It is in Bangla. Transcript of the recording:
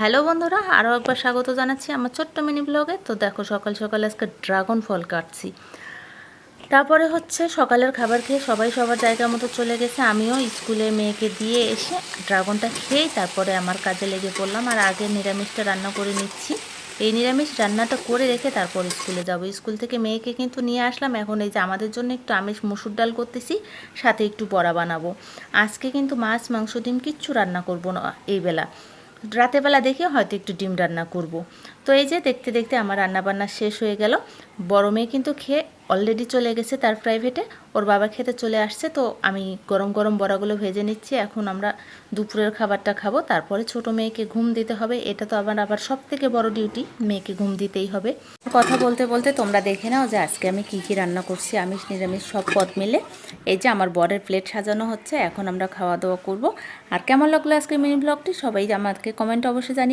হ্যালো বন্ধুরা, আরও একবার স্বাগত জানাচ্ছি আমার ছোট্ট মিনি ব্লগে। তো দেখো সকাল সকাল আজকে ড্রাগন ফল কাটছি। তারপরে হচ্ছে সকালের খাবার খেয়ে সবাই সবার জায়গা মতো চলে গেছে। আমিও স্কুলে মেয়েকে দিয়ে এসে ড্রাগনটা খেয়েই তারপরে আমার কাজে লেগে পড়লাম। আর আগে নিরামিষটা রান্না করে নিচ্ছি। এই নিরামিষ রান্নাটা করে রেখে তারপর স্কুলে যাব। স্কুল থেকে মেয়েকে কিন্তু নিয়ে আসলাম। এখন এই যে আমাদের জন্য একটু আমিষ মসুর ডাল করতেছি, সাথে একটু বড়া বানাবো। আজকে কিন্তু মাছ মাংস ডিম কিচ্ছু রান্না করব না এই বেলা। রাতেরবেলা দেখে হয়তো একটু ডিম রান্না করব। তো এই যে দেখতে দেখতে আমার রান্নাবান্না শেষ হয়ে গেল। বড় মেয়ে কিন্তু খেয়ে অলরেডি চলে গেছে তার প্রাইভেটে, ওর বাবা খেতে চলে আসছে। তো আমি গরম গরম বড়াগুলো ভেজে নিচ্ছি। এখন আমরা দুপুরের খাবারটা খাবো, তারপরে ছোট মেয়েকে ঘুম দিতে হবে। এটা তো আবার সব থেকে বড় ডিউটি, মেয়েকে ঘুম দিতেই হবে। কথা বলতে বলতে তোমরা দেখে নাও যে আজকে আমি কি কি রান্না করছি, আমিষ নিরামিষ সব পদ মিলে। এই যে আমার বরের প্লেট সাজানো হচ্ছে, এখন আমরা খাওয়া দাওয়া করব। আর কেমন লাগলো আজকে মিনি ব্লগটি সবাই আমাকে কমেন্টে অবশ্যই জানিয়ে।